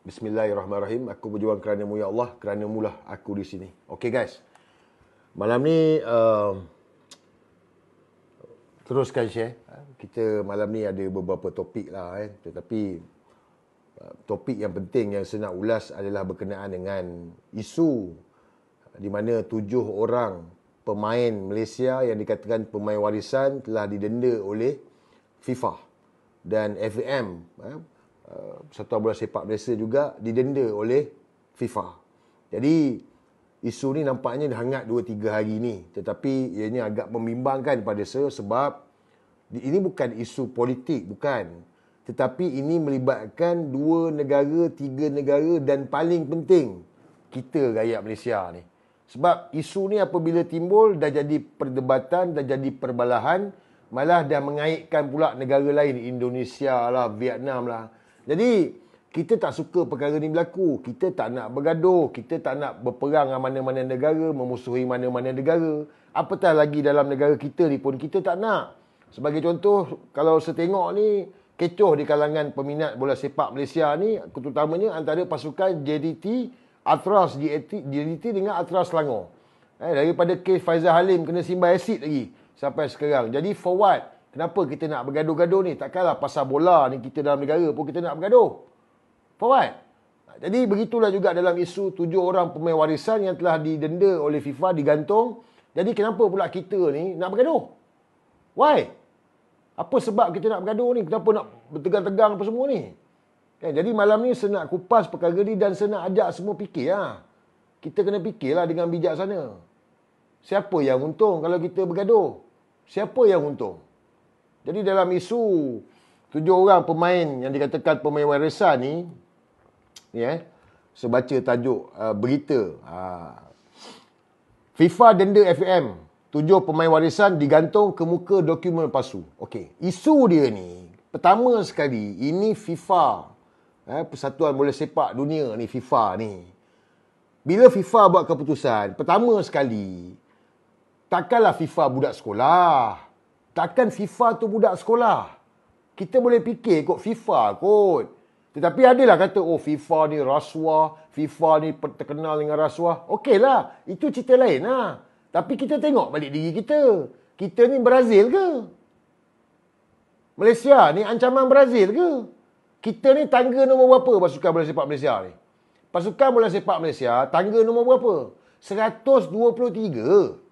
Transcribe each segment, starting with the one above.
Bismillahirrahmanirrahim. Aku berjuang kerana-Mu ya Allah, kerana-Mu lah aku di sini. Okay guys, malam ni teruskan share. Kita malam ni ada beberapa topik lah tetapi topik yang penting yang saya nak ulas adalah berkenaan dengan isu di mana 7 orang pemain Malaysia yang dikatakan pemain warisan telah didenda oleh FIFA dan FAM, Persatuan Bola Sepak Malaysia juga didenda oleh FIFA. Jadi isu ni nampaknya dah hangat 2-3 hari ni, tetapi ianya agak membimbangkan pada saya sebab ini bukan isu politik, bukan. Tetapi ini melibatkan 2 negara, 3 negara dan paling penting kita rakyat Malaysia ni. Sebab isu ni apabila timbul dah jadi perdebatan, dah jadi perbalahan, malah dah mengaitkan pula negara lain, Indonesia lah, Vietnam lah. Jadi kita tak suka perkara ni berlaku. Kita tak nak bergaduh, kita tak nak berperang dengan mana-mana negara, memusuhi mana-mana negara. Apatah lagi dalam negara kita ni pun kita tak nak. Sebagai contoh, kalau saya tengok ni kecoh di kalangan peminat bola sepak Malaysia ni, terutamanya antara pasukan JDT, Atras JDT dengan Atras Selangor. Daripada kes Faizal Halim kena simbal asid lagi sampai sekarang. Jadi for what? Kenapa kita nak bergaduh-gaduh ni? Takkanlah pasal bola ni kita dalam negara pun kita nak bergaduh. For what? Jadi begitulah juga dalam isu 7 orang pemain warisan yang telah didenda oleh FIFA, digantung. Jadi kenapa pula kita ni nak bergaduh? Why? Apa sebab kita nak bergaduh ni? Kenapa nak bertegang-tegang apa semua ni? Jadi malam ni saya nak kupas perkara ni dan saya nak ajak semua fikir lah. Kita kena fikirlah dengan bijaksana. Siapa yang untung kalau kita bergaduh? Siapa yang untung? Jadi dalam isu 7 orang pemain yang dikatakan pemain warisan ni, saya baca tajuk berita. FIFA denda FAM. 7 pemain warisan digantung ke muka dokumen palsu. Okey, isu dia ni, pertama sekali, ini FIFA. Persatuan Bola Sepak Dunia ni, FIFA ni. Bila FIFA buat keputusan, pertama sekali, takkanlah FIFA budak sekolah. Takkan FIFA tu budak sekolah. Kita boleh fikir kot FIFA kot. Tetapi adalah kata, oh FIFA ni rasuah, FIFA ni terkenal dengan rasuah. Okeylah, itu cerita lain lah. Tapi kita tengok balik diri kita. Kita ni Brazil ke? Malaysia ni ancaman Brazil ke? Kita ni tangga nombor berapa pasukan bola sepak Malaysia ni? Pasukan bola sepak Malaysia, tangga nombor berapa? 123.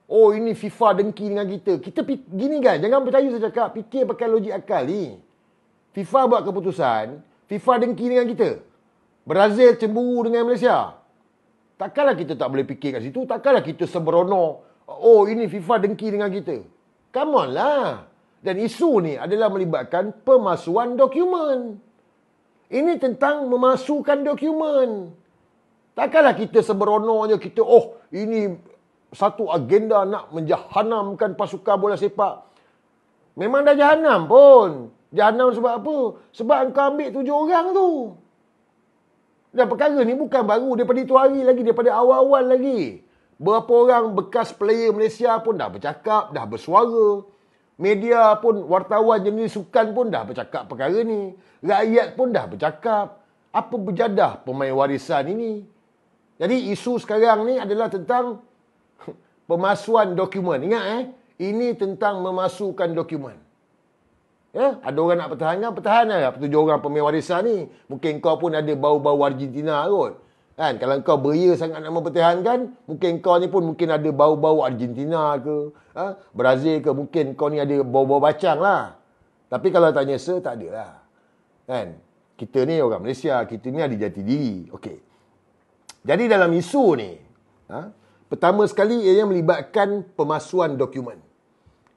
Oh, ini FIFA dengki dengan kita. Kita gini kan, jangan percaya saya cakap. Fikir pakai logik akal ni. FIFA buat keputusan, FIFA dengki dengan kita. Brazil cemburu dengan Malaysia. Takkanlah kita tak boleh fikir kat situ. Takkanlah kita sembrono. Oh, ini FIFA dengki dengan kita. Come on lah. Dan isu ni adalah melibatkan pemalsuan dokumen. Ini tentang memasukkan dokumen. Takkanlah kita sembrono je. Kita, oh, ini satu agenda nak menjahanamkan pasukan bola sepak. Memang dah jahanam pun. Jahanam sebab apa? Sebab engkau ambil 7 orang tu. Dan perkara ni bukan baru daripada itu hari lagi, daripada awal-awal lagi. Berapa orang bekas player Malaysia pun dah bercakap, dah bersuara. Media pun, wartawan jenis sukan pun dah bercakap perkara ni. Rakyat pun dah bercakap. Apa berjadah pemain warisan ini? Jadi isu sekarang ni adalah tentang pemalsuan dokumen. Ingat ini tentang memasukkan dokumen. Ada orang nak pertahankan 7 orang pemain warisan ni. Mungkin kau pun ada bau-bau Argentina kot. Kan? Kalau kau beria sangat nak mempertahankan, mungkin kau ni pun mungkin ada bau-bau Argentina ke, Brazil ke, mungkin kau ni ada bau-bau bacang lah. Tapi kalau tanya saya, tak ada lah. Kan? Kita ni orang Malaysia, kita ni ada jati diri. Okey. Jadi dalam isu ni, pertama sekali ia melibatkan pemalsuan dokumen.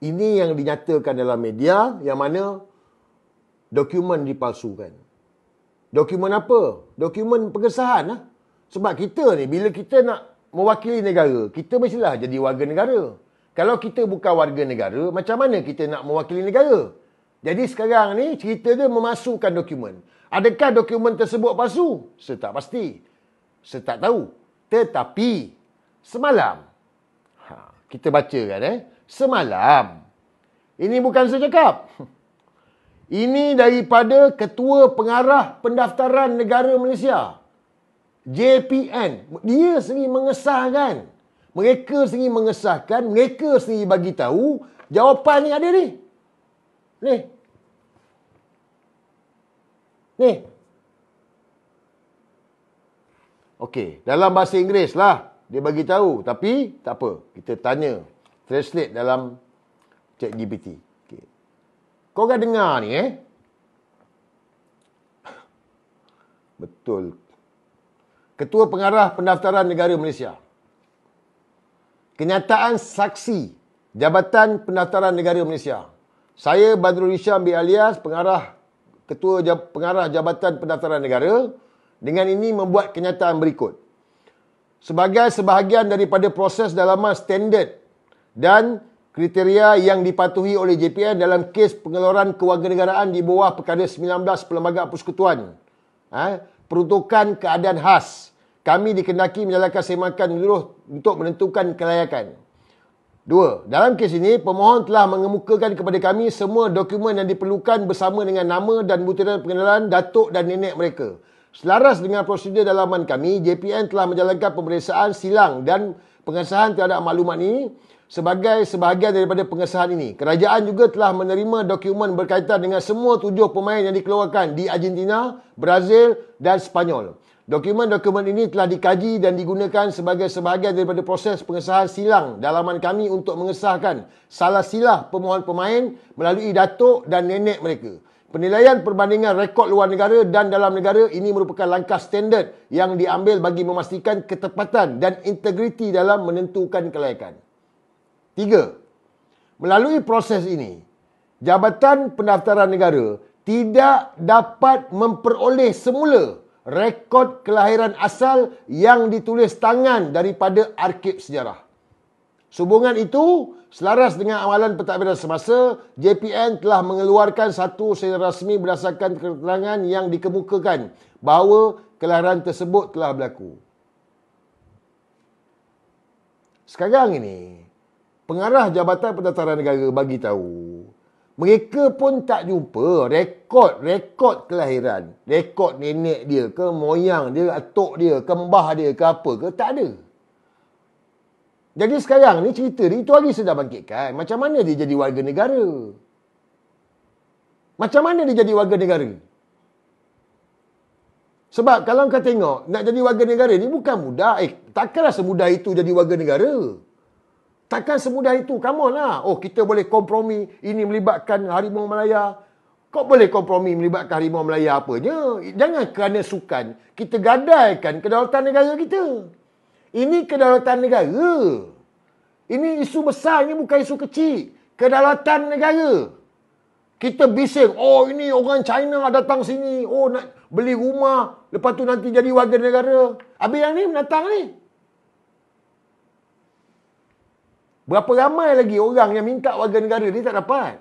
Ini yang dinyatakan dalam media yang mana dokumen dipalsukan. Dokumen apa? Dokumen pengesahan lah. Sebab kita ni, bila kita nak mewakili negara, kita mestilah jadi warga negara. Kalau kita bukan warga negara, macam mana kita nak mewakili negara? Jadi sekarang ni, cerita dia memasukkan dokumen. Adakah dokumen tersebut palsu? Saya tak pasti. Saya tak tahu. Tetapi, semalam, kita baca kan semalam, ini bukan saya cakap. Ini daripada Ketua Pengarah Pendaftaran Negara Malaysia. JPN. Dia sendiri mengesahkan. Mereka sendiri mengesahkan. Mereka sendiri bagi tahu. Jawapan ni ada ni. Ni. Okey. Dalam bahasa Inggeris lah. Dia bagi tahu. Tapi tak apa. Kita tanya. Translate dalam ChatGPT. Okay. Kau kan dengar ni Betul. Ketua Pengarah Pendaftaran Negara Malaysia. Kenyataan saksi Jabatan Pendaftaran Negara Malaysia. Saya Badrul Hisham bin Alias, Pengarah Jabatan Pendaftaran Negara, dengan ini membuat kenyataan berikut. Sebagai sebahagian daripada proses dalaman standard dan kriteria yang dipatuhi oleh JPN dalam kes pengeluaran kewarganegaraan di bawah Perkara 19 Perlembagaan Persekutuan, peruntukan keadaan khas, kami dikendaki menjalankan semakan menyeluruh untuk menentukan kelayakan. 2. Dalam kes ini, pemohon telah mengemukakan kepada kami semua dokumen yang diperlukan bersama dengan nama dan butiran pengenalan datuk dan nenek mereka. Selaras dengan prosedur dalaman kami, JPN telah menjalankan pemeriksaan silang dan pengesahan terhadap maklumat ini sebagai sebahagian daripada pengesahan ini. Kerajaan juga telah menerima dokumen berkaitan dengan semua 7 pemain yang dikeluarkan di Argentina, Brazil dan Sepanyol. Dokumen-dokumen ini telah dikaji dan digunakan sebagai sebahagian daripada proses pengesahan silang dalaman kami untuk mengesahkan salah silah pemohon pemain melalui datuk dan nenek mereka. Penilaian perbandingan rekod luar negara dan dalam negara ini merupakan langkah standard yang diambil bagi memastikan ketepatan dan integriti dalam menentukan kelayakan. 3. Melalui proses ini, Jabatan Pendaftaran Negara tidak dapat memperoleh semula rekod kelahiran asal yang ditulis tangan daripada arkib sejarah. Sehubungan itu, selaras dengan amalan pentadbiran semasa, JPN telah mengeluarkan satu secara rasmi berdasarkan keterangan yang dikemukakan bahawa kelahiran tersebut telah berlaku. Sekarang ini, Pengarah Jabatan Pendaftaran Negara bagi tahu, mereka pun tak jumpa rekod kelahiran. Rekod nenek dia ke, moyang dia, atuk dia, kembah dia ke apa ke, tak ada. Jadi sekarang ni cerita ni, itu hari sedang bangkitkan. Macam mana dia jadi warga negara? Macam mana dia jadi warga negara? Sebab kalau kau tengok, nak jadi warga negara ni bukan mudah. Takkanlah semudah itu jadi warga negara. Takkan semudah itu. Come on lah. Oh, kita boleh kompromi. Ini melibatkan Harimau Malaya. Kau boleh kompromi melibatkan Harimau Malaya apanya. Jangan kerana sukan kita gadaikan kedaulatan negara kita. Ini kedaulatan negara. Ini isu besar. Ini bukan isu kecil. Kedaulatan negara. Kita bising. Oh, ini orang China datang sini. Oh, nak beli rumah. Lepas tu nanti jadi warga negara. Habis yang ni menatang ni. Berapa ramai lagi orang yang minta warga negara ni tak dapat?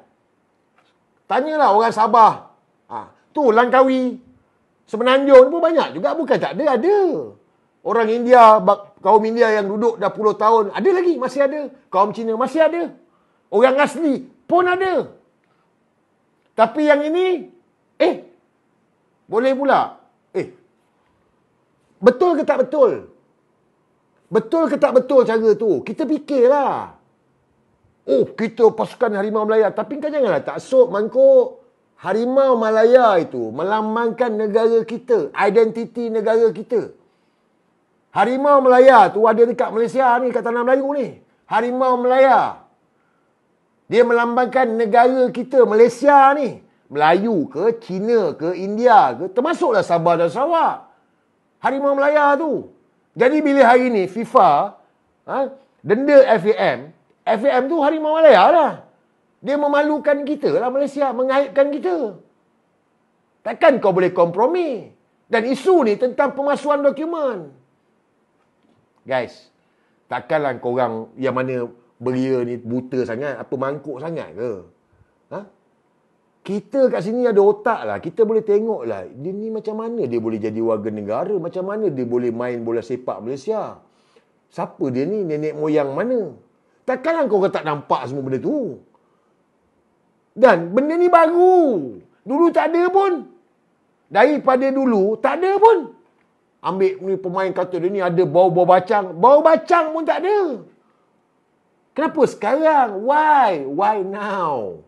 Tanyalah orang Sabah. Tu Langkawi. Semenanjung pun banyak juga. Bukan tak ada. Ada. Orang India, kaum India yang duduk dah puluh tahun. Ada lagi. Masih ada. Kaum Cina masih ada. Orang asli pun ada. Tapi yang ini, boleh pula. Betul ke tak betul? Betul ke tak betul cara tu? Kita fikirlah. Oh, kita pasukan Harimau Malaya. Tapi kau janganlah taksub, mangkuk. Harimau Malaya itu melambangkan negara kita. Identiti negara kita. Harimau Malaya tu ada dekat Malaysia ni, kat Tanah Melayu ni. Harimau Malaya. Dia melambangkan negara kita, Malaysia ni. Melayu ke, Cina ke, India ke. Termasuklah Sabah dan Sarawak. Harimau Malaya tu. Jadi bila hari ni FIFA denda FAM tu Harimau Malaya lah. Dia memalukan kita lah Malaysia, mengaibkan kita. Takkan kau boleh kompromi. Dan isu ni tentang pemalsuan dokumen. Guys, takkanlah korang yang mana beria ni buta sangat, apa mangkuk sangat ke? Kita kat sini ada otak lah. Kita boleh tengok lah. Dia ni macam mana dia boleh jadi warga negara? Macam mana dia boleh main bola sepak Malaysia? Siapa dia ni? Nenek moyang mana? Takkanlah kau tak nampak semua benda tu. Dan benda ni baru. Dulu tak ada pun. Daripada dulu, tak ada pun. Ambil ni pemain kata dia ni ada bau-bau bacang. Bau bacang pun tak ada. Kenapa sekarang? Why? Why now?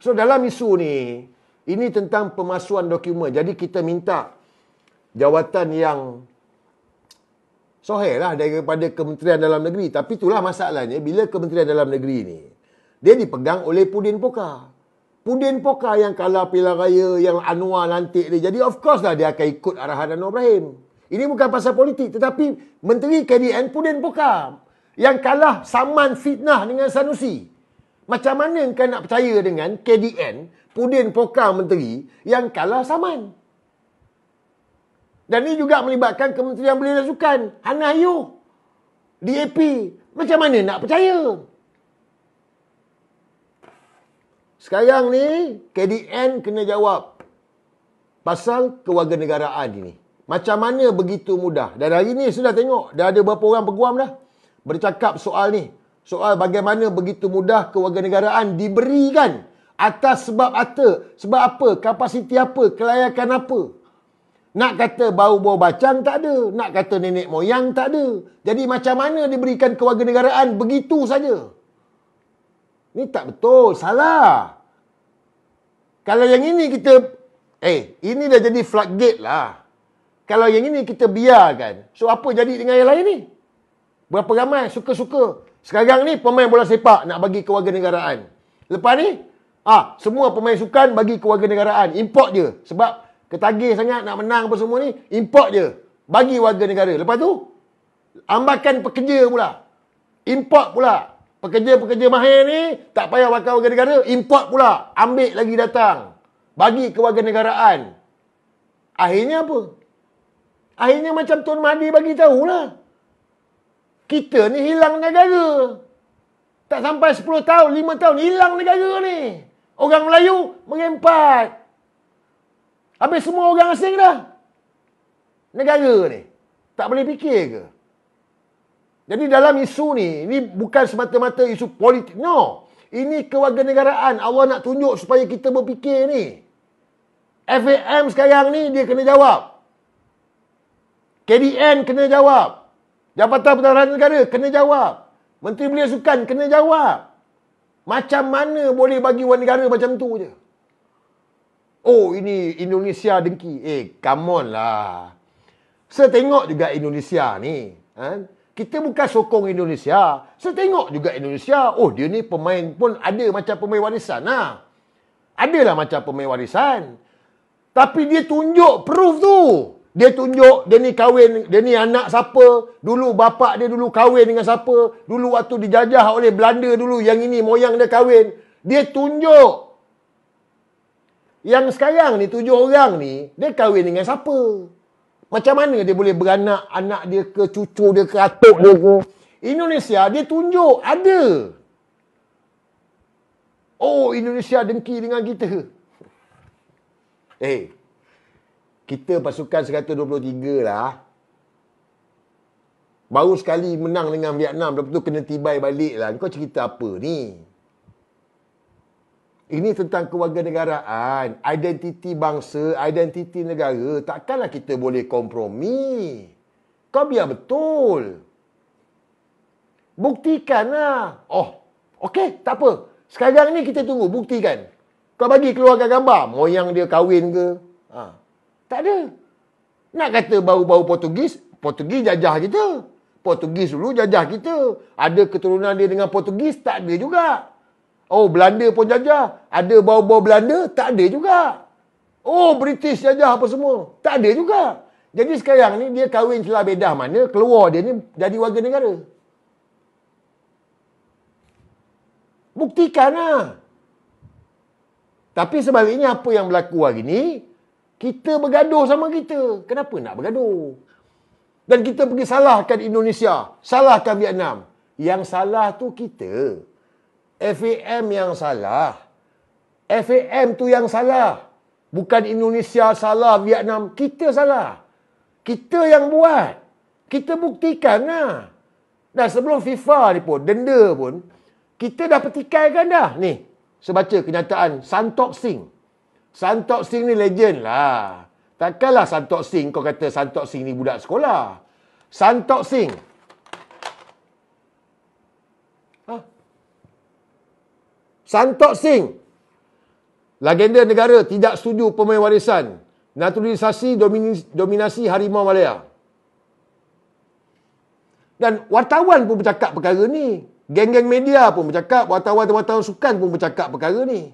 So dalam isu ni, ini tentang pemalsuan dokumen. Jadi kita minta jawatan yang soheh lah daripada Kementerian Dalam Negeri. Tapi itulah masalahnya, bila Kementerian Dalam Negeri ni, dia dipegang oleh Pudin Poka. Pudin Poka yang kalah pilihan raya, yang Anwar lantik dia. Jadi of course lah dia akan ikut arahan Anwar Ibrahim. Ini bukan pasal politik, tetapi Menteri KDN Pudin Poka yang kalah saman fitnah dengan Sanusi. Macam mana kau nak percaya dengan KDN, Pudin Poka Menteri yang kalah saman? Dan ini juga melibatkan Kementerian Belia dan Sukan, Hana Ayuh, DAP. Macam mana nak percaya? Sekarang ni, KDN kena jawab pasal kewarganegaraan ini. Macam mana begitu mudah? Dan hari ni sudah tengok, dah ada berapa orang peguam dah bercakap soal ni. Soal bagaimana begitu mudah kewarganegaraan diberikan atas sebab apa, kapasiti apa, kelayakan apa. Nak kata bau-bau bacang tak ada, nak kata nenek moyang tak ada. Jadi macam mana diberikan kewarganegaraan begitu saja? Ni tak betul, salah. Kalau yang ini kita, ini dah jadi floodgate lah. Kalau yang ini kita biarkan, so apa jadi dengan yang lain ni? Berapa ramai suka-suka. Sekarang ni pemain bola sepak nak bagi kewarganegaraan. Lepas ni, semua pemain sukan bagi kewarganegaraan. Import je. Sebab ketagih sangat nak menang apa semua ni, import je. Bagi warga negara. Lepas tu, ambakan pekerja pula. Import pula. Pekerja-pekerja mahir ni, tak payah bakal warga negara, import pula. Ambil lagi datang. Bagi kewarganegaraan. Akhirnya apa? Akhirnya macam Tun Mahathir bagi tahulah. Kita ni hilang negara. Tak sampai 10 tahun, 5 tahun, hilang negara ni. Orang Melayu merempat. Habis semua orang asing dah. Negara ni. Tak boleh fikir ke? Jadi dalam isu ni, ini bukan semata-mata isu politik. No. Ini kewarganegaraan. Allah nak tunjuk supaya kita berfikir ni. FAM sekarang ni, dia kena jawab. KDN kena jawab. Jabatan Pertahanan Negara kena jawab. Menteri Belia Sukan kena jawab. Macam mana boleh bagi warga negara macam tu je? Oh, ini Indonesia dengki. Come on lah. Saya tengok juga Indonesia ni. Kita bukan sokong Indonesia. Saya tengok juga Indonesia. Oh, dia ni pemain pun ada macam pemain warisan lah. Adalah macam pemain warisan. Tapi dia tunjuk proof tu. Dia tunjuk dia ni kahwin, dia ni anak siapa. Dulu bapak dia dulu kahwin dengan siapa. Dulu waktu dijajah oleh Belanda dulu. Yang ini moyang dia kahwin. Dia tunjuk. Yang sekarang ni 7 orang ni, dia kahwin dengan siapa? Macam mana dia boleh beranak anak dia ke, cucu dia ke, atuk dia ke? Indonesia, dia tunjuk. Ada. Oh, Indonesia dengki dengan kita. Kita pasukan 123 lah. Baru sekali menang dengan Vietnam, lepas tu kena tibai balik lah. Kau cerita apa ni? Ini tentang kewarganegaraan, identiti bangsa, identiti negara. Takkanlah kita boleh kompromi. Kau biar betul. Buktikanlah. Oh, okey, tak apa. Sekarang ni kita tunggu, buktikan. Kau bagi keluarkan gambar, moyang dia kahwin ke? Tak ada. Nak kata bau-bau Portugis, Portugis jajah kita. Portugis dulu jajah kita. Ada keturunan dia dengan Portugis? Tak ada juga. Oh, Belanda pun jajah. Ada bau-bau Belanda? Tak ada juga. Oh, British jajah apa semua? Tak ada juga. Jadi sekarang ni dia kahwin celah bedah mana, keluar dia ni jadi warga negara. Buktikanlah. Tapi sebaliknya apa yang berlaku hari ni, kita bergaduh sama kita. Kenapa nak bergaduh? Dan kita pergi salahkan Indonesia, salahkan Vietnam. Yang salah tu kita. FAM yang salah. FAM tu yang salah. Bukan Indonesia salah, Vietnam. Kita salah. Kita yang buat. Kita buktikan lah. Dan sebelum FIFA ni pun, denda pun, kita dah petikaikan dah. Ni, saya baca kenyataan Santokh Singh. Santokh Singh ni legend lah. Takkanlah Santokh Singh kau kata Santokh Singh ni budak sekolah. Santokh Singh. Santokh Singh. Legenda negara tidak setuju pemain warisan. Naturalisasi dominasi harimau Malaya. Dan wartawan pun bercakap perkara ni. Geng-geng media pun bercakap. Wartawan-wartawan sukan pun bercakap perkara ni.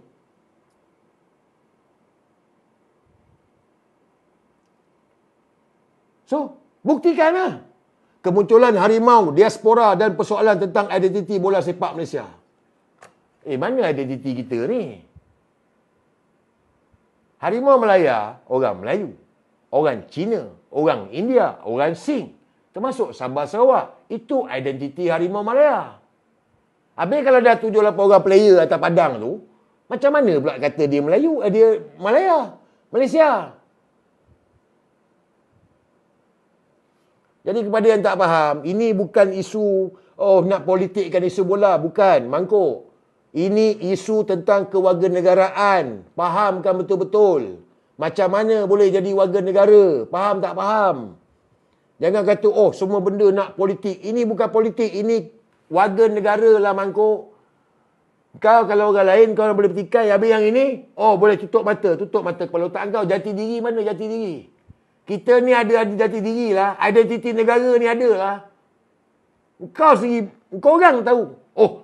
So, buktikanlah. Kemunculan harimau, diaspora dan persoalan tentang identiti bola sepak Malaysia. Mana identiti kita ni? Harimau Malaya, orang Melayu. Orang Cina. Orang India. Orang Sing. Termasuk Sabah Sarawak. Itu identiti harimau Malaya. Habis kalau dah 7-8 orang player atas padang tu, macam mana pula kata dia Melayu? Dia Malaya. Malaysia. Jadi kepada yang tak faham, ini bukan isu, nak politikkan isu bola. Bukan, mangkuk. Ini isu tentang kewarganegaraan. Fahamkan betul-betul. Macam mana boleh jadi warga negara? Faham tak faham? Jangan kata, semua benda nak politik. Ini bukan politik, ini warga negara lah mangkuk. Kau kalau orang lain, kau boleh bertikai. Habis yang ini, boleh tutup mata. Tutup mata kepala otak kau. Jati diri mana jati diri? Kita ni ada jati diri lah. Identiti negara ni ada lah. Kau sendiri, kau orang tahu.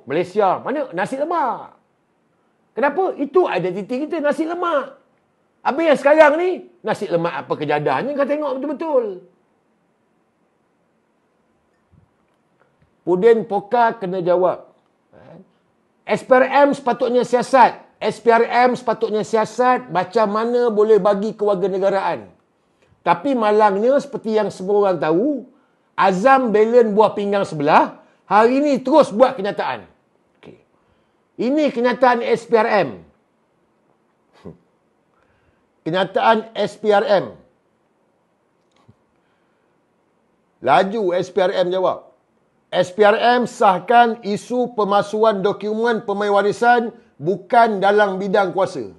Malaysia, mana? Nasi lemak. Kenapa? Itu identiti kita, nasi lemak. Habis yang sekarang ni, nasi lemak apa kejadahnya, kau tengok betul-betul. Pudin Poka kena jawab. SPRM sepatutnya siasat. SPRM sepatutnya siasat macam mana boleh bagi kewarganegaraan. Tapi malangnya seperti yang semua orang tahu, Azam Belen buah pinggang sebelah, hari ini terus buat kenyataan. Okay. Ini kenyataan SPRM. Kenyataan SPRM. Laju SPRM jawab. SPRM sahkan isu pemalsuan dokumen pemain warisan bukan dalam bidang kuasa.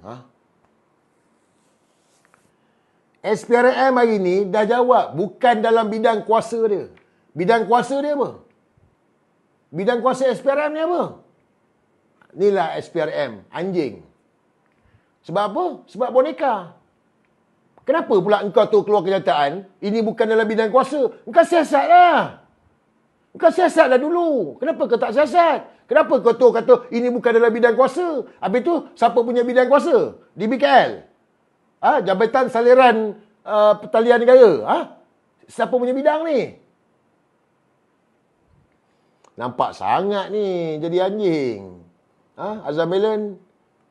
SPRM hari ni dah jawab bukan dalam bidang kuasa dia. Bidang kuasa dia apa? Bidang kuasa SPRM ni apa? Inilah SPRM, anjing. Sebab apa? Sebab boneka. Kenapa pula engkau tu keluar kenyataan, ini bukan dalam bidang kuasa? Engkau siasatlah. Engkau siasatlah dulu. Kenapa kau tak siasat? Kenapa kau tu kata, ini bukan dalam bidang kuasa? Habis tu, siapa punya bidang kuasa? Di BKL? Jabatan Saliran Pertalian Negara. Siapa punya bidang ni? Nampak sangat ni jadi anjing. Azam Belen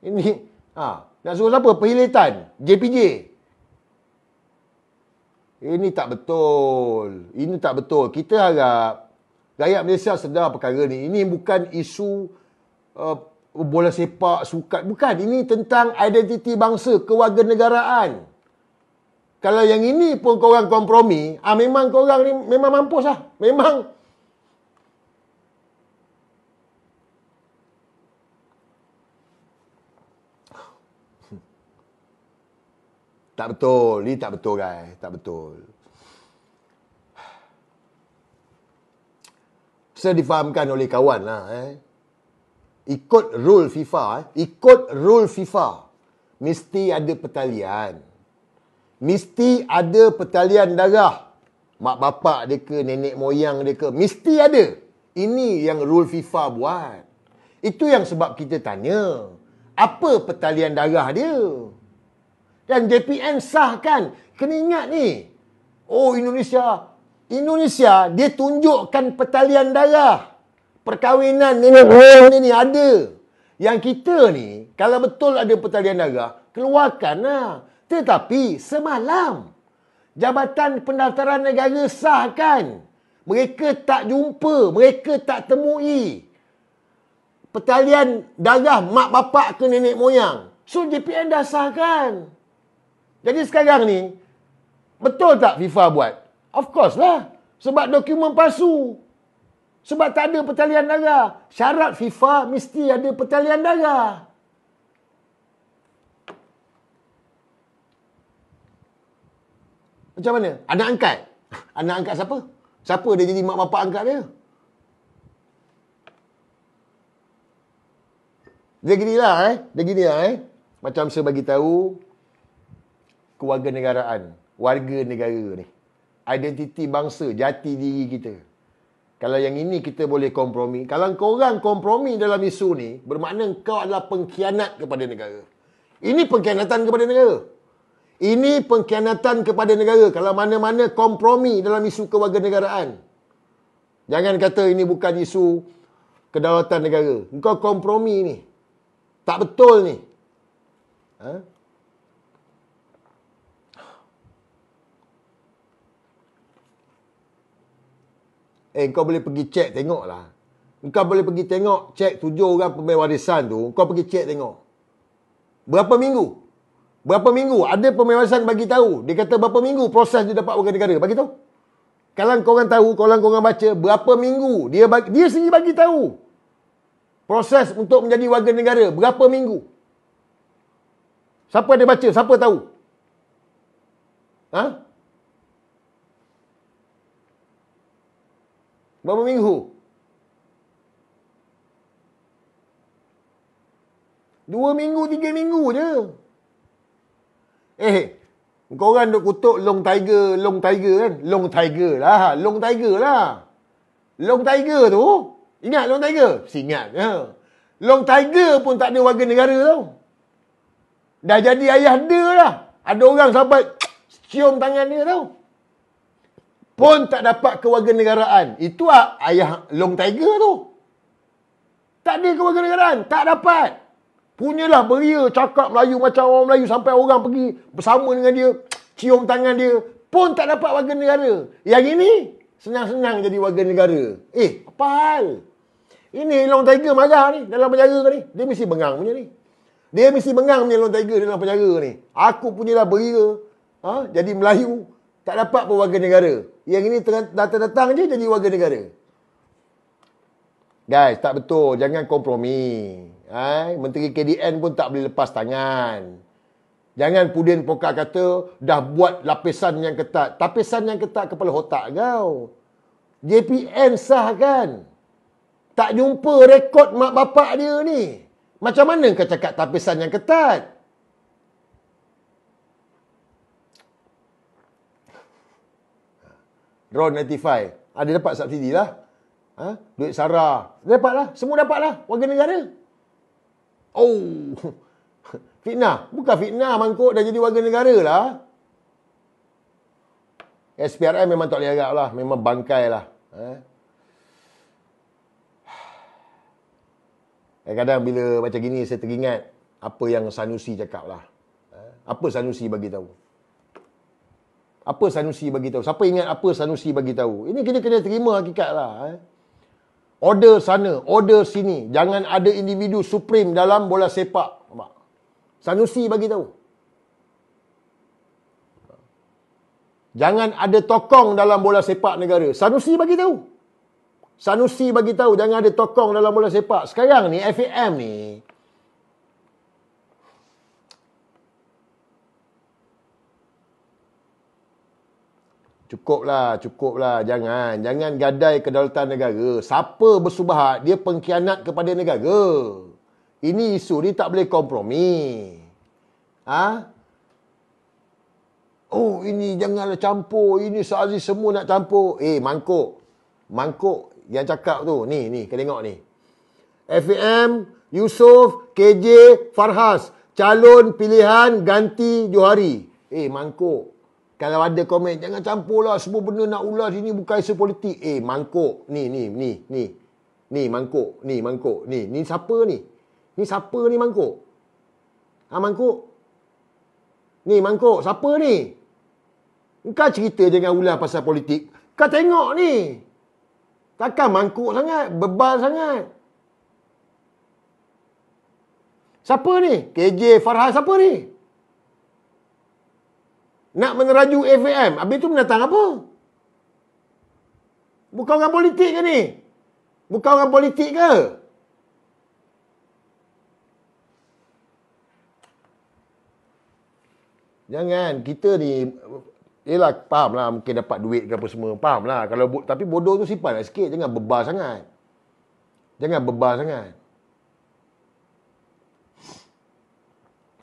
ini nak suruh siapa? Perhilitan JPJ. Ini tak betul. Ini tak betul. Kita harap rakyat Malaysia sedar perkara ni. Ini bukan isu bola sepak, sukan. Bukan. Ini tentang identiti bangsa, kewarganegaraan. Kalau yang ini pun korang kompromi, memang korang ni memang mampus lah. Memang. Tak betul. Ini tak betul, guys. Tak betul. Saya difahamkan oleh kawan lah. Ikut rule FIFA. Ikut rule FIFA. Mesti ada pertalian. Mesti ada pertalian darah. Mak bapak dia ke, nenek moyang dia ke. Mesti ada. Ini yang rule FIFA buat. Itu yang sebab kita tanya. Apa pertalian darah dia? Dan JPN sahkan. Kena ingat ni. Indonesia, dia tunjukkan pertalian darah. Perkahwinan nenek moyang ni ada. Yang kita ni, kalau betul ada pertalian darah, keluarkanlah. Tetapi semalam, Jabatan Pendaftaran Negara sahkan. Mereka tak jumpa, mereka tak temui pertalian darah mak bapak ke nenek moyang. So JPN dah sahkan. Jadi sekarang ni, betul tak FIFA buat? Of course lah. Sebab dokumen palsu. Sebab tak ada pertalian darah. Syarat FIFA mesti ada pertalian darah. Macam mana? Anak angkat. Anak angkat siapa? Siapa dia jadi mak bapak angkat dia? Dia ginilah. Macam saya bagi tahu kewarganegaraan, warga negara ni. Identiti bangsa, jati diri kita. Kalau yang ini kita boleh kompromi. Kalau korang kompromi dalam isu ni, bermakna kau adalah pengkhianat kepada negara. Ini pengkhianatan kepada negara. Ini pengkhianatan kepada negara. Kalau mana-mana kompromi dalam isu kewarganegaraan. Jangan kata ini bukan isu kedaulatan negara. Engkau kompromi ni. Tak betul ni. Kau boleh pergi cek tengok lah. Kau boleh pergi tengok, cek 7 orang pemain warisan tu. Kau pergi cek tengok. Berapa minggu? Ada pemain warisan bagi tahu. Dia kata berapa minggu proses dia dapat warga negara. Bagi tahu. Kalau korang tahu, kalau korang baca, berapa minggu dia sendiri bagi tahu. Proses untuk menjadi warga negara. Berapa minggu? Siapa ada baca? Siapa tahu? Berapa minggu? 2 minggu, 3 minggu je. Korang duk kutuk Long Tiger kan? Long Tiger lah. Long Tiger tu, ingat Long Tiger? Ingat. Long Tiger pun tak ada warga negara tau. Dah jadi ayah dia lah. Ada orang sampai cium tangan dia tau. Pun tak dapat kewarganegaraan. Itu ayah Long Tiger tu. Tak ada kewarganegaraan. Tak dapat. Punyalah beria, cakap Melayu macam orang Melayu sampai orang pergi bersama dengan dia, cium tangan dia, pun tak dapat warga negara. Yang ini, senang-senang jadi warga negara. Apa hal? Ini Long Tiger marah ni, dalam penjara ni. Dia mesti bengang punya ni. Dia mesti bengang punya Long Tiger dalam penjara ni. Aku punyalah beria, jadi Melayu, tak dapat pun warga negara. Yang ini datang-datang je jadi warga negara. Guys, tak betul. Jangan kompromi. Menteri KDN pun tak boleh lepas tangan. Jangan Pudin Pokar kata dah buat lapisan yang ketat. Lapisan yang ketat kepala otak kau. JPN sah kan? Tak jumpa rekod mak bapak dia ni. Macam mana kau cakap lapisan yang ketat? RON 95. Ada dapat subsidi lah. Duit SARA. Dapatlah. Semua dapatlah. Warga negara. Fitnah. Bukan fitnah. Mangkuk dah jadi warga negara lah. SPRM memang tak boleh harap lah. Memang bangkai lah. Kadang-kadang bila macam gini saya teringat apa yang Sanusi cakap lah. Apa Sanusi bagi tahu? Apa Sanusi bagi tahu? Siapa ingat apa Sanusi bagi tahu? Ini kita kena terima hakikat lah. Order sana, order sini. Jangan ada individu supreme dalam bola sepak. Sanusi bagi tahu. Jangan ada tokong dalam bola sepak negara. Sanusi bagi tahu. Sanusi bagi tahu jangan ada tokong dalam bola sepak. Sekarang ni FAM ni Cukuplah. Jangan gadai kedaulatan negara. Siapa bersubahat, dia pengkhianat kepada negara. Ini isu ni tak boleh kompromi. Ini janganlah campur. Ini Aziz semua nak campur. Mangkuk yang cakap tu. Ni, kau tengok ni. FAM, Yusof, KJ, Farhas. Calon pilihan ganti Johari. Mangkuk. Kalau ada komen, jangan campur lah. Semua benda nak ulas ini bukan isu politik. Mangkuk. Ni. Mangkuk. Ni siapa ni? Ni siapa ni Mangkuk? Mangkuk? Ni Mangkuk. Siapa ni? Kau cerita jangan ulas pasal politik. Kau tengok ni. Takkan Mangkuk sangat. Bebal sangat. Siapa ni? KJ Farhas siapa ni? Nak meneraju FAM. Habis tu mendatang apa? Bukan orang politik ke ni? Bukan orang politik ke? Jangan. Kita ni Yelah, faham lah mungkin dapat duit ke apa semua. Faham lah. Tapi bodoh tu simpan lah sikit. Jangan bebar sangat.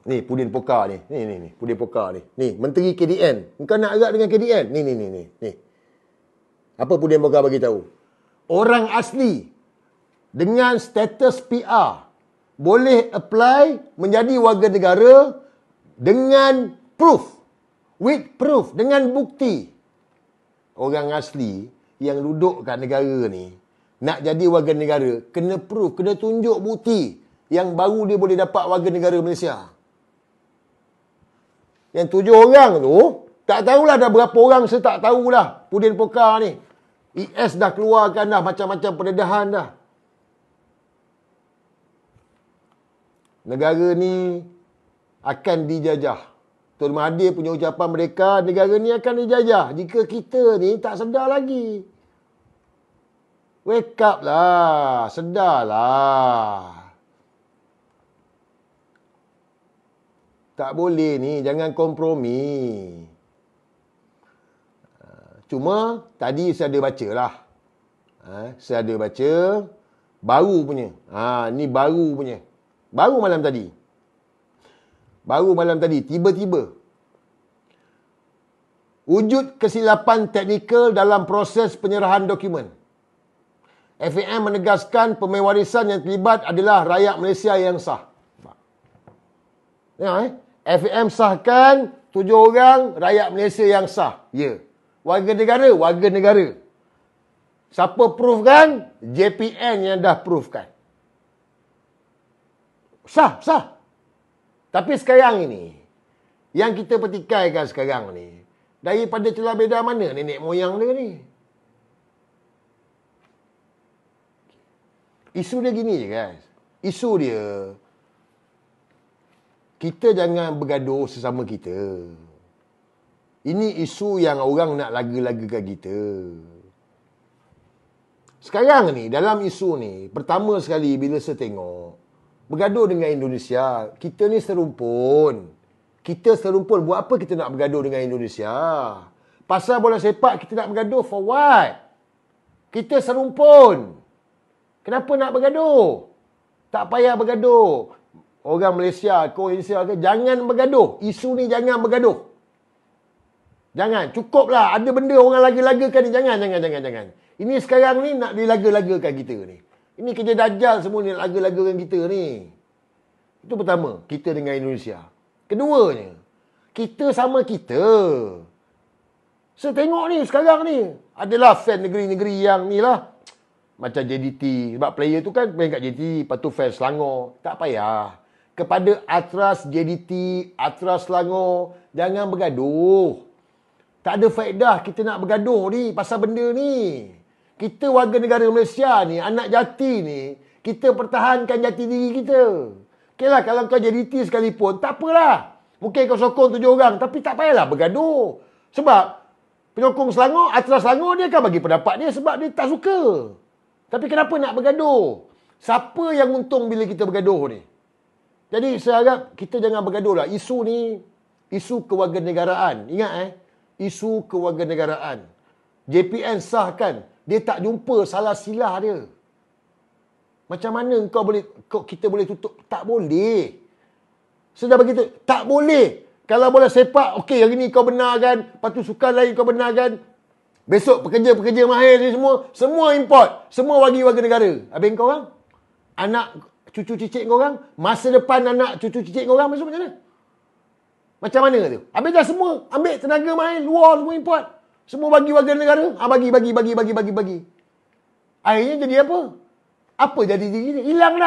Ni, pudin poka ni. Ni, pudin poka ni. Ni, Menteri KDN. Engkau nak erat dengan KDN? Ni. Apa pudin poka bagi tahu? Orang asli dengan status PR boleh apply menjadi warga negara dengan proof. With proof. Dengan bukti. Orang asli yang duduk kat negara ni nak jadi warga negara, kena proof, kena tunjuk bukti yang baru dia boleh dapat warga negara Malaysia. Yang 7 orang tu, tak tahulah dah berapa orang, saya tak tahulah. Pudin Poka ni. IS dah keluarkan dah macam-macam pendedahan dah. Negara ni akan dijajah. Tun Mahathir punya ucapan mereka, negara ni akan dijajah jika kita ni tak sedar lagi. Wake up lah, sedarlah. Tak boleh ni, jangan kompromi. Cuma, tadi saya ada baca lah. Saya ada baca, baru punya. Ni baru punya. Baru malam tadi, tiba-tiba. Wujud kesilapan teknikal dalam proses penyerahan dokumen. FAM menegaskan pemewarisan yang terlibat adalah rakyat Malaysia yang sah. FAM sahkan 7 orang rakyat Malaysia yang sah. Ya. Warga negara. Siapa proofkan? JPN yang dah proofkan. Sah. Tapi sekarang ini, yang kita petikaikan sekarang ni, daripada celah beda mana nenek moyang dia ni? Isu dia gini je guys. Isu dia, kita jangan bergaduh sesama kita. Ini isu yang orang nak laga-lagakan kita. Sekarang ni, dalam isu ni, pertama sekali bila saya tengok, bergaduh dengan Indonesia, kita ni serumpun. Buat apa kita nak bergaduh dengan Indonesia? Pasal bola sepak kita nak bergaduh for what? Kita serumpun. Kenapa nak bergaduh? Tak payah bergaduh. Orang Malaysia, jangan bergaduh. Isu ni jangan bergaduh. Jangan. Cukuplah. Ada benda orang laga-lagakan ni. Jangan. Ini sekarang ni nak dilaga-lagakan kita ni. Ini kerja dajjal semua ni nak laga-lagakan kita ni. Itu pertama. Kita dengan Indonesia. Keduanya, kita sama kita. Saya tengok ni sekarang ni. Adalah fan negeri-negeri yang ni lah. Macam JDT. Sebab player tu kan main kat JDT. Lepas tu fan Selangor. Tak payah. Kepada Atras JDT, Atras Selangor, jangan bergaduh. Tak ada faedah kita nak bergaduh ni pasal benda ni. Kita warga negara Malaysia ni, anak jati ni, kita pertahankan jati diri kita. Okeylah, kalau kau JDT sekalipun, tak apalah. Mungkin kau sokong 7 orang, tapi tak payahlah bergaduh. Sebab penyokong Selangor, Atras Selangor, dia akan bagi pendapat dia sebab dia tak suka. Tapi kenapa nak bergaduh? Siapa yang untung bila kita bergaduh ni? Jadi saya harap kita jangan bergaduh lah. Isu ni, isu kewarganegaraan. Ingat isu kewarganegaraan. JPN sahkan, dia tak jumpa salah silah dia. Macam mana kita boleh tutup? Tak boleh. Sudah begitu, tak boleh. Kalau bola sepak, okey, hari ni kau benarkan, lepas tu sukan lain kau benarkan. Besok pekerja-pekerja mahir ni semua import. Semua bagi warga negara. Habis kau orang? Anak cucu cicit kau orang? Masa depan anak cucu cicit kau orang besok macam mana? Macam mana tu? Habis dah semua ambil tenaga mahir luar, semua import. Semua bagi warga negara. Bagi. Akhirnya jadi apa? Apa jati diri ni? Hilang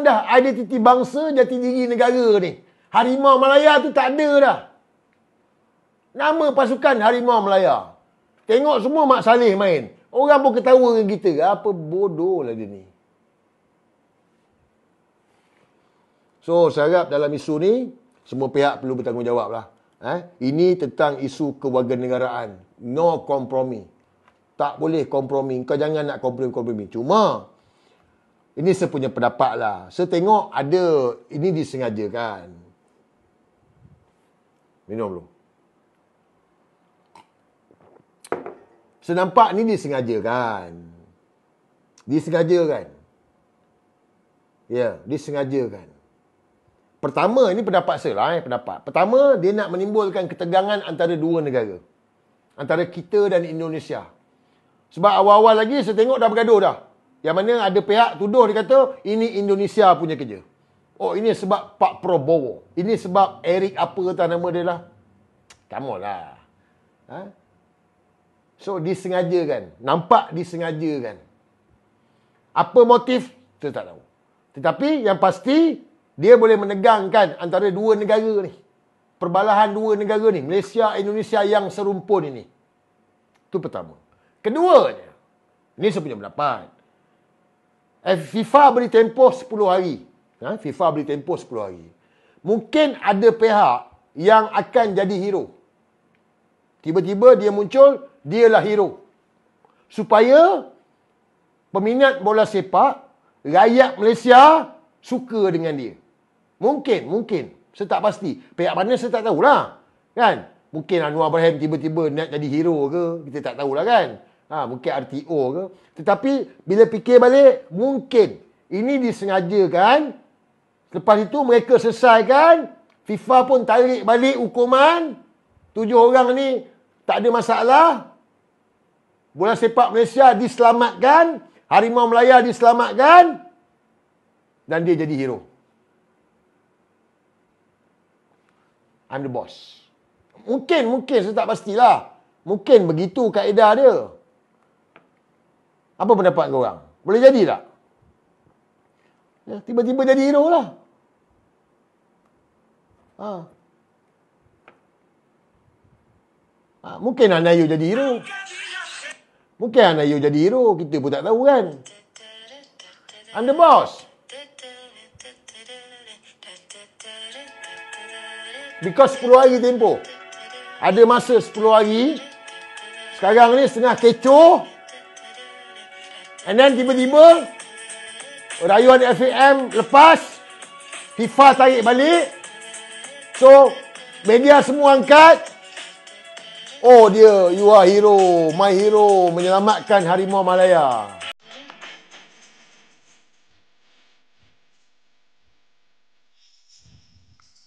dah. Identiti bangsa, jati diri negara ni. Harimau Malaya tu tak ada dah. Nama pasukan Harimau Malaya. Tengok semua Mak Saleh main. Orang pun ketawa dengan kita. Apa bodoh lah dia ni. So, saya harap dalam isu ni, semua pihak perlu bertanggungjawab lah. Ini tentang isu kewarganegaraan. No kompromi. Tak boleh kompromi. Kau jangan nak kompromi. Cuma, ini saya punya pendapat lah. Saya tengok ada, ini disengajakan. Minum dulu. Senampak ni disengajakan. Disengajakan. Ya, disengajakan. Pertama, ini pendapat saya lah. Pendapat. Pertama, dia nak menimbulkan ketegangan antara dua negara. Antara kita dan Indonesia. Sebab awal-awal lagi saya tengok dah bergaduh dah. Yang mana ada pihak tuduh, dia kata, ini Indonesia punya kerja. Oh, ini sebab Pak Prabowo. Ini sebab Eric apa kata nama dia lah. Come on lah. Ha? So, disengajakan. Nampak disengajakan. Apa motif? Saya tak tahu. Tetapi yang pasti, dia boleh menegangkan antara dua negara ni. Perbalahan dua negara ni. Malaysia, Indonesia yang serumpun ini. Itu pertama. Keduanya, ini saya punya pendapat. FIFA beri tempoh 10 hari. FIFA beri tempoh 10 hari. Mungkin ada pihak yang akan jadi hero. Tiba-tiba dia muncul, dialah hero. Supaya peminat bola sepak, rakyat Malaysia suka dengan dia. Mungkin. Saya tak pasti. Pihak mana saya tak tahulah. Kan? Mungkin Anwar Ibrahim tiba-tiba nak jadi hero ke. Kita tak tahulah kan. Mungkin RTO ke. Tetapi bila fikir balik, mungkin ini disengajakan. Lepas itu mereka selesaikan. FIFA pun tarik balik hukuman. 7 orang ni tak ada masalah. Bola sepak Malaysia diselamatkan. Harimau Melaya diselamatkan. Dan dia jadi hero. I'm the boss. Mungkin. Saya tak pastilah. Mungkin begitu kaedah dia. Apa pendapat korang? Boleh jadi tak? Ya, tiba-tiba jadi hero lah. Mungkin Anayu jadi hero. Kita pun tak tahu kan. I'm the boss. Because 10 hari tempoh. Ada masa 10 hari. Sekarang ni setengah kecoh. And then tiba-tiba rayuan FAM lepas. FIFA tarik balik. So, media semua angkat. Oh dia, you are hero. My hero. Menyelamatkan Harimau Malaya.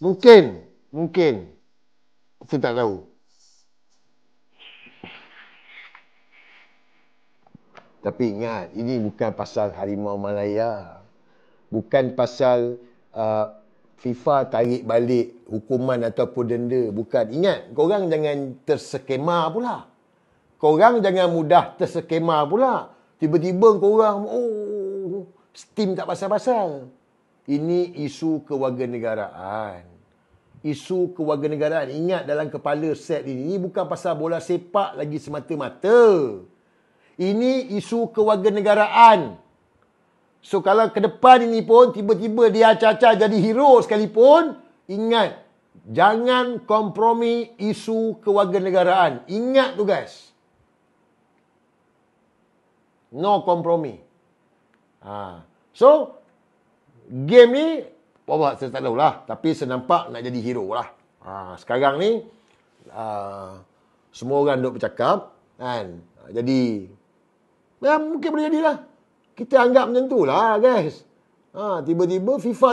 Mungkin. Saya tak tahu. Tapi ingat, ini bukan pasal Harimau Malaya. Bukan pasal FIFA tarik balik hukuman ataupun denda. Bukan. Ingat, korang jangan terskema pula. Korang jangan mudah terskema pula. Tiba-tiba korang, steam tak pasal-pasal. Ini isu kewarganegaraan. Isu kewarganegaraan. Ingat dalam kepala set ini bukan pasal bola sepak lagi semata-mata. Ini isu kewarganegaraan. So kalau ke depan ini pun tiba-tiba dia acah-acah jadi hero sekalipun, ingat, jangan kompromi isu kewarganegaraan. Ingat tu guys. No kompromi. So game ni saya tak tahulah, tapi senampak nak jadi hero lah. Sekarang ni semua orang duk bercakap kan. Jadi mungkin boleh jadilah. Kita anggap macam tu lah guys. Tiba-tiba FIFA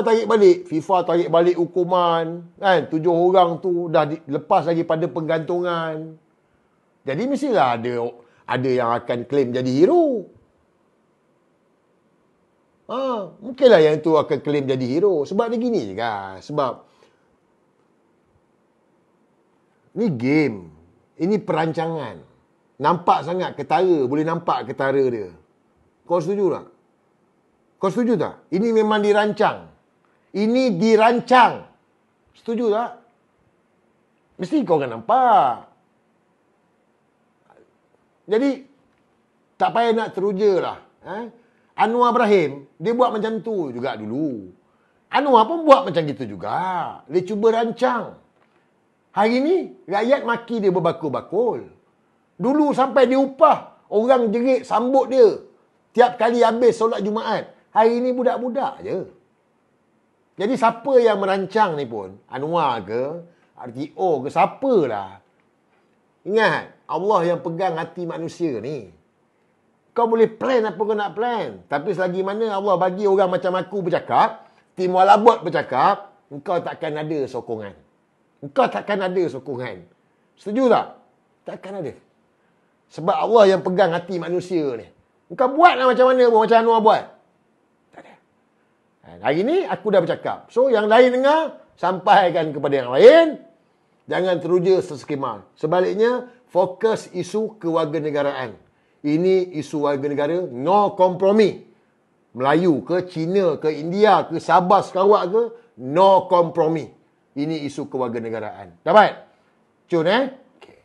tarik balik hukuman kan. 7 orang tu dah lepas lagi pada penggantungan. Jadi mestilah ada yang akan claim jadi hero. Mungkinlah yang tu akan claim jadi hero. Sebab dia gini je guys. Sebab ni game. Ini perancangan. Nampak sangat ketara. Boleh nampak ketara dia. Kau setuju tak? Kau setuju tak? Ini memang dirancang. Ini dirancang. Setuju tak? Mesti kau akan nampak. Jadi, tak payah nak teruja lah. Anwar Ibrahim, dia buat macam tu juga dulu. Anwar pun buat macam gitu juga. Dia cuba rancang. Hari ni, rakyat maki dia berbakul-bakul. Dulu sampai dia upah, orang jerit sambut dia. Tiap kali habis solat Jumaat. Hari ni budak-budak je. Jadi siapa yang merancang ni pun, Anwar ke, RTO ke, siapalah. Ingat, Allah yang pegang hati manusia ni. Kau boleh plan apa kau nak plan. Tapi selagi mana Allah bagi orang macam aku bercakap, tim walabot bercakap, engkau takkan ada sokongan. Engkau takkan ada sokongan. Setuju tak? Takkan ada. Sebab Allah yang pegang hati manusia ni. Engkau buatlah macam mana pun, macam Anwar buat. Tak ada. Hari ni aku dah bercakap. So yang lain dengar, sampaikan kepada yang lain. Jangan teruja seskema. Sebaliknya, fokus isu kewarganegaraan. Ini isu warga negara, no kompromi. Melayu ke, Cina ke, India ke, Sabah, Sarawak ke, no kompromi. Ini isu kewarganegaraan. Dapat? Cun, Okay.